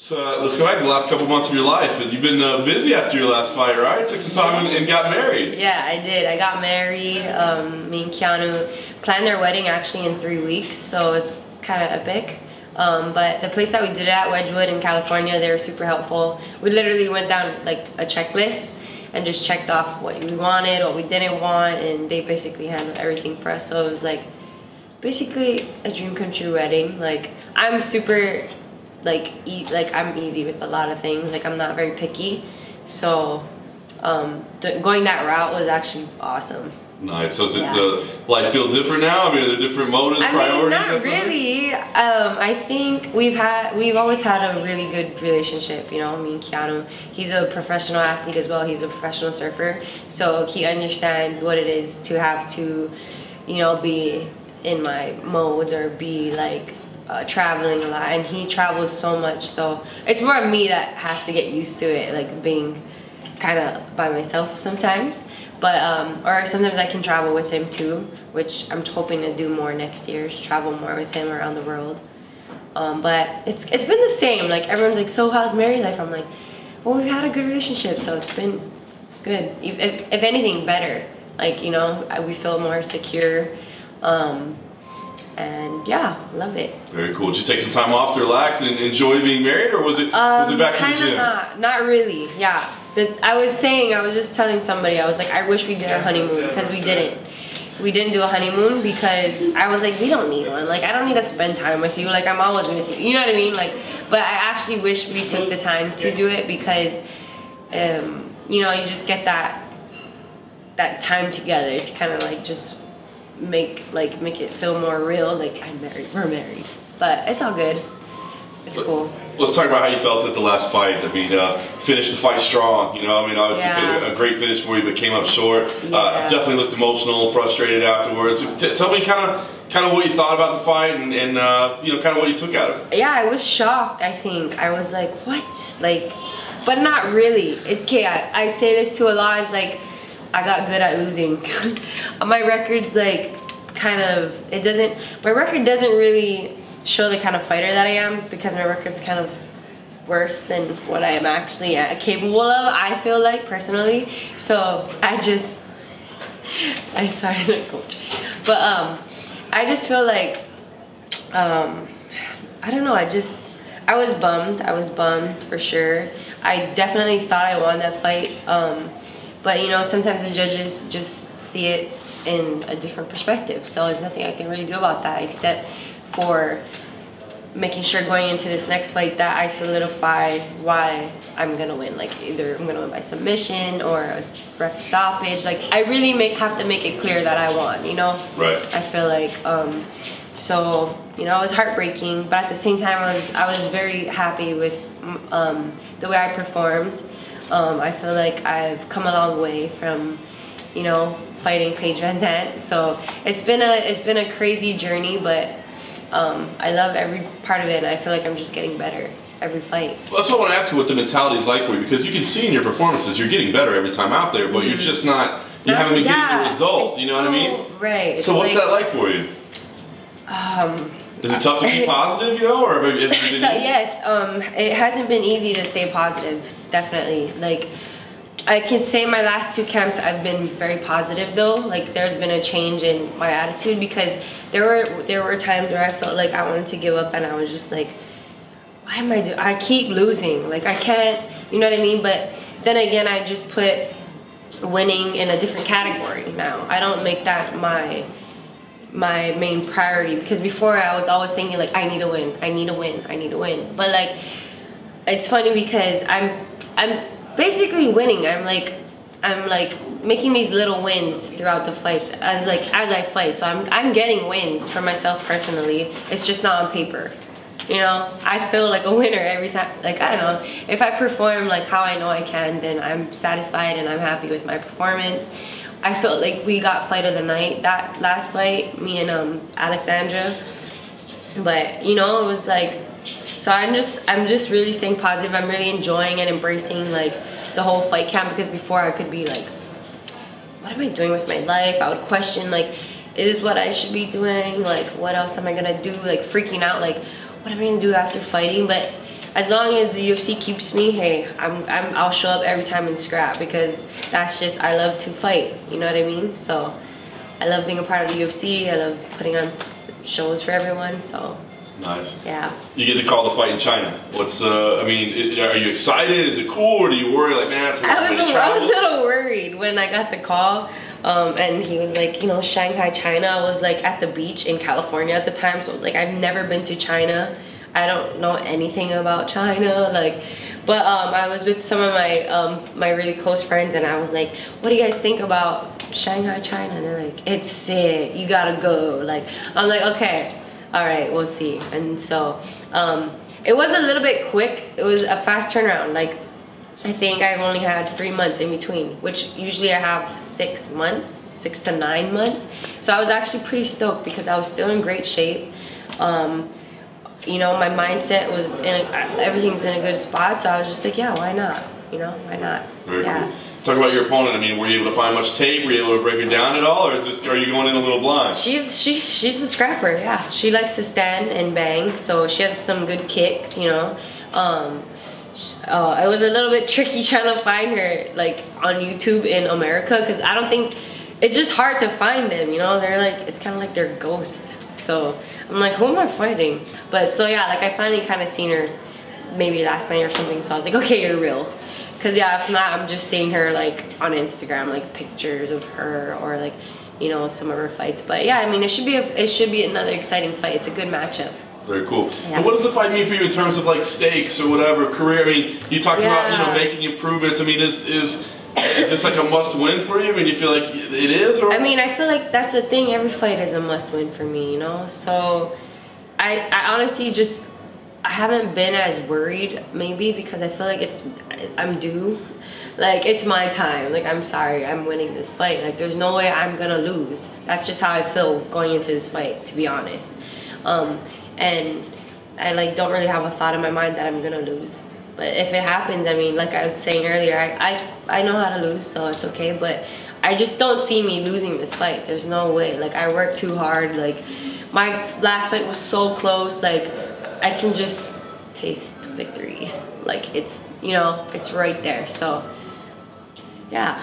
So let's go back to the last couple months of your life. You've been busy after your last fight, right? Took some time and got married. Yeah, I did. I got married. Me and Keanu planned their wedding actually in 3 weeks, so it's kind of epic. But the place that we did it at, Wedgwood in California, they were super helpful. We literally went down like a checklist and just checked off what we wanted, what we didn't want, and they basically handled everything for us. So it was like basically a dream come true wedding. Like I'm super I'm easy with a lot of things. Like I'm not very picky, so going that route was actually awesome. Nice. So does life feel different now? I mean, are there different motives, priorities? Not really. I think we've always had a really good relationship. You know, me and Keanu. He's a professional athlete as well. He's a professional surfer, so he understands what it is to have to, you know, be in my mode or be like traveling a lot. And he travels so much, so it's more of me that has to get used to it, like being kind of by myself sometimes. But or sometimes I can travel with him too, which I'm hoping to do more next year, is travel more with him around the world. But it's been the same. Like everyone's like, so how's married life? I'm like, well, we've had a good relationship, so it's been good. If anything, better. Like, you know, we feel more secure. And yeah, love it. Very cool. Did you take some time off to relax and enjoy being married, or was it back in the gym? Not really. Yeah. I was just telling somebody, I was like, I wish we did a honeymoon, because we didn't. We didn't do a honeymoon because I was like, we don't need one. Like, I don't need to spend time with you. Like, I'm always with you. You know what I mean? Like, but I actually wish we took the time to do it because, you know, you just get that time together to kind of like just make it feel more real. Like, I'm married, we're married. But it's all good. It's cool. Let's talk about how you felt at the last fight. I mean, finished the fight strong. You know, I mean, obviously a great finish for you, but came up short. Definitely looked emotional, frustrated afterwards. Tell me kind of what you thought about the fight and you know, kind of what you took out of it. Yeah, I was shocked. I think I was like, what? Like, but not really. I say this to a lot. It's like I got good at losing. My record's like my record doesn't really show the kind of fighter that I am, because my record's kind of worse than what I am actually capable of, I feel like, personally. So I'm sorry, I'm not coach. But I just feel like, I don't know, I was bummed. I was bummed for sure. I definitely thought I won that fight. But you know, sometimes the judges just see it in a different perspective. So there's nothing I can really do about that, except for making sure going into this next fight that I solidify why I'm gonna win. Like, either I'm gonna win by submission or a ref stoppage. Like, I really have to make it clear that I won, you know? Right. I feel like, so, you know, it was heartbreaking, but at the same time, I was very happy with the way I performed. I feel like I've come a long way from, you know, fighting Paige Van Zandt. So it's been a crazy journey, but I love every part of it, and I feel like I'm just getting better every fight. Well, that's what I want to ask you, what the mentality is like for you, because you can see in your performances you're getting better every time out there, but you're just not, you haven't been getting the result, you know what I mean? Right. So what's that like for you? Is it tough to be positive, you know, or have it been easy? Yes, it hasn't been easy to stay positive, definitely. Like, I can say my last 2 camps I've been very positive though. Like, there's been a change in my attitude, because there were times where I felt like I wanted to give up, and I was just like, why am I keep losing, like I can't, you know what I mean? But then again, I just put winning in a different category now. I don't make that my main priority, because before I was always thinking like, I need to win, I need to win, I need to win. But like, it's funny because I'm basically winning. I'm like making these little wins throughout the fights as I fight. So I'm getting wins for myself personally. It's just not on paper. You know, I feel like a winner every time. Like, I don't know, if I perform like how I know I can, then I'm satisfied and I'm happy with my performance. I felt like we got fight of the night that last fight, me and Alexandra. But you know, it was like, so I'm just really staying positive. I'm really enjoying and embracing like the whole fight camp, because before I could be like, what am I doing with my life? I would question like, is this what I should be doing? Like, what else am I gonna do? Like, freaking out, like, what am I gonna do after fighting? But as long as the UFC keeps me, hey, I'll show up every time and scrap, because that's just, I love to fight, you know what I mean? So I love being a part of the UFC. I love putting on shows for everyone, so. Nice. Yeah. You get the call to fight in China. What's, I mean, are you excited? Is it cool, or do you worry, like, man, it's a long way to travel? I was a little worried when I got the call, and he was like, you know, Shanghai, China. I was like at the beach in California at the time, so I was like, I've never been to China. I don't know anything about China, like, but I was with some of my my really close friends, and I was like, what do you guys think about Shanghai, China? And they're like, it's sick, you gotta go. Like, I'm like, okay, all right, we'll see. And so it was a little bit quick. It was a fast turnaround. Like, I think I've only had 3 months in between, which usually I have 6 months, 6 to 9 months. So I was actually pretty stoked because I was still in great shape. You know, my mindset was everything's in a good spot, so I was just like, yeah, why not? You know, why not? Very cool. Talk about your opponent. I mean, were you able to find much tape? Were you able to break her down at all, or are you going in a little blind? She's a scrapper. Yeah, she likes to stand and bang, so she has some good kicks. You know, it was a little bit tricky trying to find her like on YouTube in America, because I don't think, it's just hard to find them. You know, they're like, it's kind of like they're ghosts. So I'm like, who am I fighting? But so yeah, like I finally kind of seen her maybe last night or something, so I was like, okay, you're real. Cause yeah, if not, I'm just seeing her like on Instagram, like pictures of her, or like, you know, some of her fights. But yeah, I mean, it should be another exciting fight. It's a good matchup. Very cool. Yeah. And what does the fight mean for you in terms of like stakes or whatever, career? I mean, you talked about, you know, making improvements. I mean, is this like a must-win for you? I mean, you feel like it is? Or? I mean, I feel like that's the thing. Every fight is a must-win for me, you know? So I honestly just, I haven't been as worried, maybe because I feel like I'm due. Like, it's my time. Like, I'm sorry, I'm winning this fight. Like, there's no way I'm gonna lose. That's just how I feel going into this fight, to be honest. And I like don't really have a thought in my mind that I'm gonna lose. But if it happens, I mean, like I was saying earlier, I know how to lose, so it's okay. But I just don't see me losing this fight. There's no way. Like, I worked too hard. Like, my last fight was so close. Like, I can just taste victory. Like, it's, you know, it's right there. So, yeah.